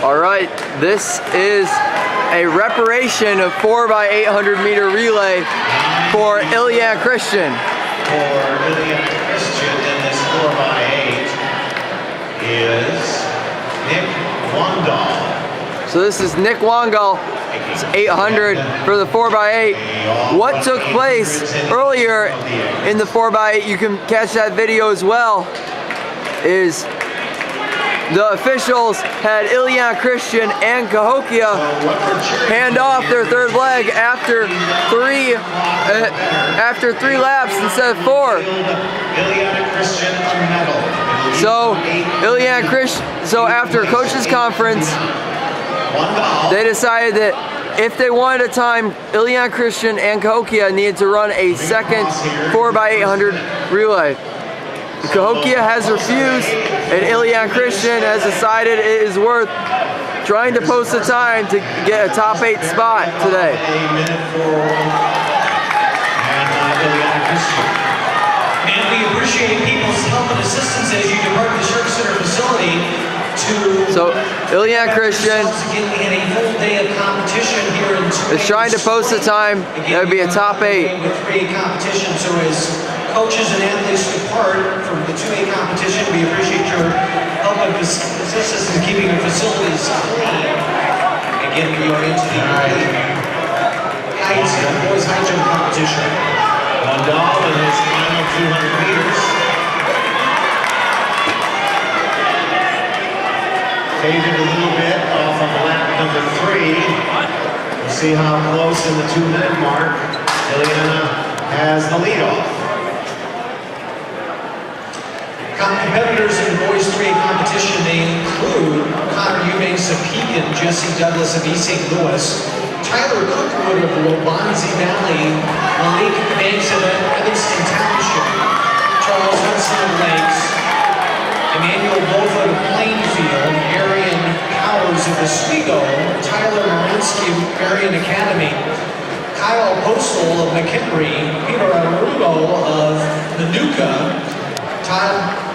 All right, this is a reparation of 4x800m relay for Illiana Christian. For Illiana Christian in this 4x8 is Nick Wandal. So this is Nick Wandal. It's 800 for the 4x8. What took place earlier in the 4x8, you can catch that video as well, is the officials had Illiana Christian and Cahokia hand off their third leg after three laps instead of 4. So after coaches conference, they decided that if they wanted to time, Illiana Christian and Cahokia needed to run a second 4x800 relay. Cahokia has refused, and Illiana Christian has decided it is worth trying to post a time to get a top 8 spot today. And we appreciate people's help and assistance as you depart the service center facility So Illiana Christian we had a full day of competition here in is trying to post a time that would be a top 8. With 3A competition, so as coaches and athletes depart from the 2A competition, we appreciate your help and assistance in keeping our facilities clean. Again, we are into the boys high jump competition. Wandal in his final 200 meters. Faded a little bit off of lap number 3. We'll see how close in the 2-minute mark Illiana has the lead off. Competitors in the boys 3A competition, they include Connor Eubanks of Pekin, Jesse Douglas of East St. Louis, Tyler Cookwood of Waubonsie Valley, Malik Banks of Evanston Township, Charles Hudson of Lakes, Emmanuel Beaufort of Plainfield, Arian Powers of Oswego, Tyler Marinsky of Marion Academy, Kyle Postal of McHenry, Peter Arugo of Manuka, Todd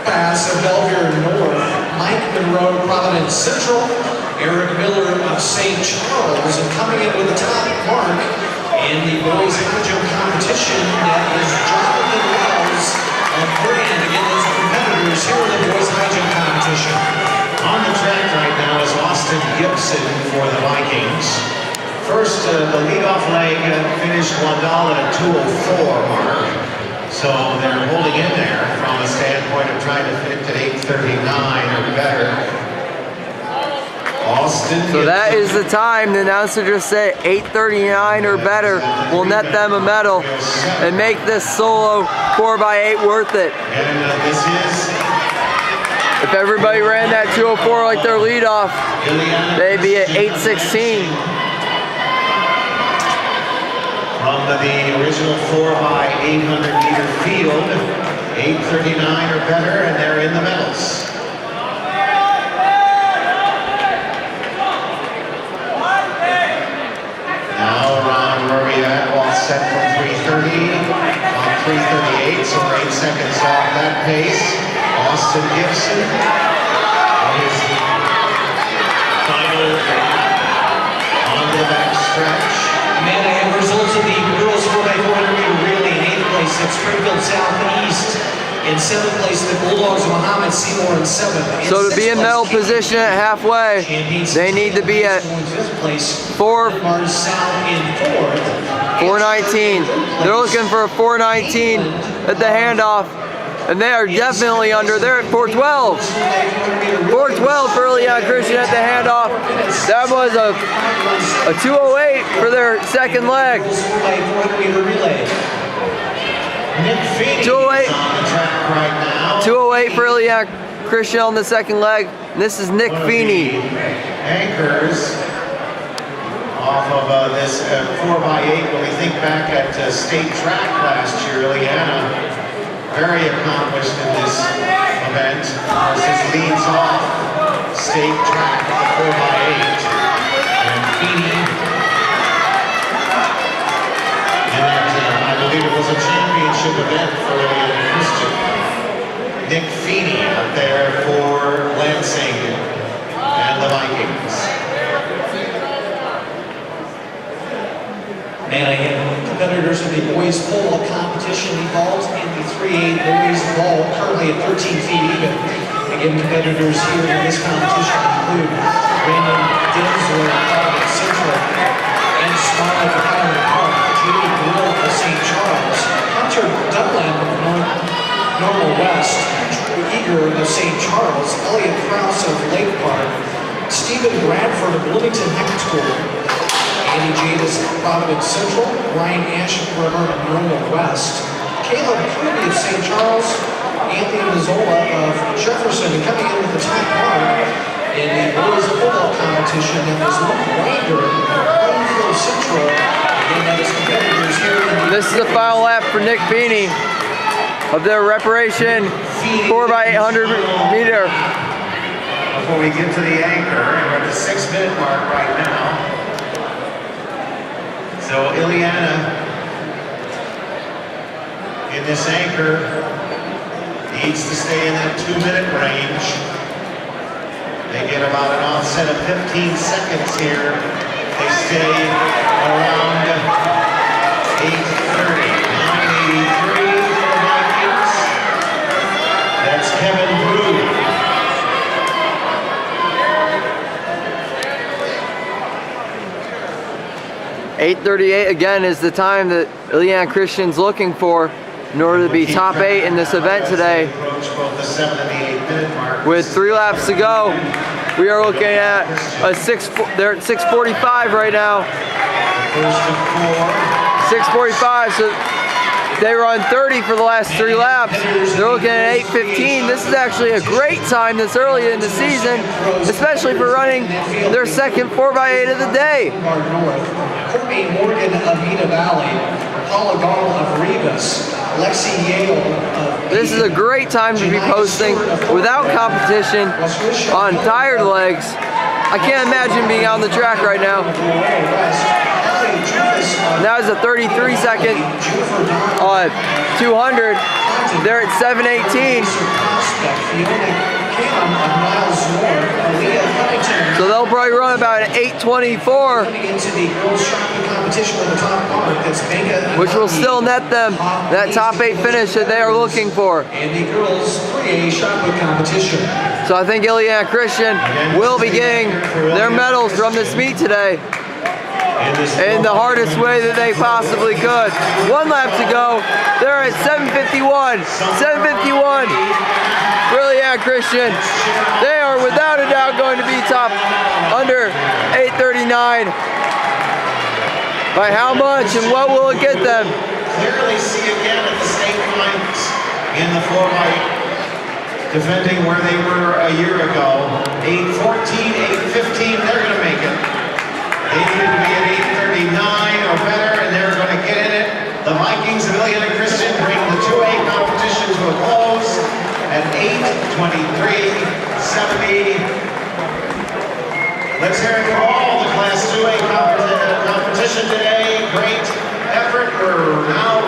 Bass of Belvedere North, Mike Monroe of Providence Central, Eric Miller of St. Charles, and coming in with the top mark in the boys high jump competition, that is Jonathan Wells of Grand. Again, those are competitors here in the boys high jump competition. On the track right now is Austin Gibson for the Vikings. First, the leadoff leg finished Wandal at a 2:04 mark. So they're holding in there from a standpoint of trying to finish at 8:39 or better. Austin So that is the time. The announcer just said 8:39 or better will net them a medal and make this solo 4x8 worth it. And this is If everybody ran that 2:04 like their leadoff, they'd be at 8:16. from the original 4x800m field, 8:39 or better, and they're in the medals. Now around where we at, all set from 3:30 on 3:38, so we're 8 seconds off that pace. Austin Gibson on his final on the back stretch. Man, I have results of the girls 4x400m relay in 8th place at Springfield Southeast. In 7th place, the Bulldogs of Muhammad Seymour in 7th. So to be in medal position at halfway, they need to be at 4:19. They're looking for a 4:19 at the handoff, and they are definitely under. They're at 4:12. 4:12 for Illiana Christian at the handoff. That was a 2:08 for their second leg. 2:08. 2:08 for Illiana Christian on the second leg. And this is Nick Feeney. Anchors off of this 4x8. When we think back at state track last year, Illiana very accomplished in this event. This leads off state track 4x8. And Feeney, and that I believe it was a championship event for Illiana Christian. Nick Feeney up there for Lansing. And the Vikings. And again, competitors in the boys pole competition involved in the 3A boys ball, currently at 13 feet even. Again, competitors here in this competition include Brandon Dinsler of Central, and Smiley of Highland Park, Judy Grill of St. Charles, Hunter Dunlap of Normal West, Drew Eager of St. Charles, Elliot Krause of Lake Park, Stephen Bradford of Bloomington High School, Andy Jadis of Providence Central, Ryan Ashbrimmer of Normal West, Caleb Kirby of St. Charles, Anthony Mazzola of Jefferson, coming in with the top mark in the boys football competition that was Luke Grinder of Plainfield Central. Again, that is competitors here in the... This is the final lap for Nick Feeney of their Reparation 4x800 meter. Before we get to the anchor, and we're at the 6-minute mark right now. So Illiana in this anchor needs to stay in that 2-minute range. They get about an offset of 15 seconds here. They stay around 8:30, 9:83 for the Vikings. That's Kevin Brew. 8:38 again is the time that Illiana Christian's looking for in order to be top 8 in this event today. With 3 laps to go, we are looking at they're at 6:45 right now. 6:45, so they run 30 for the last 3 laps. They're looking at 8:15. This is actually a great time this early in the season, especially for running their second 4x8 of the day. Courtney Morgan of Eda Valley, Paula Gall of Rivas, Lexi Yale of... This is a great time to be posting without competition on tired legs. I can't imagine being on the track right now. That is a 33-second 200. They're at 7:18. So they'll probably run about an 8:24, which will still net them that top 8 finish that they are looking for. And the girls 3A shot put competition. So I think Illiana Christian will be getting their medals from this meet today in the hardest way that they possibly could. 1 lap to go. They're at 7:51. 7:51. Illiana Christian. They are without a doubt going to be top under 8:39. By how much and what will it get them? Clearly see again at the state finals in the 4x8, defending where they were a year ago. 8:14, 8:15, they're going to make it. They needed to be at 8:39 or better, and they're going to get in it. The Vikings of Illiana Christian bring the 2A competition to a close at 8:23, 7:80. Let's hear it for all the Class 2A competition today. Great effort. We're now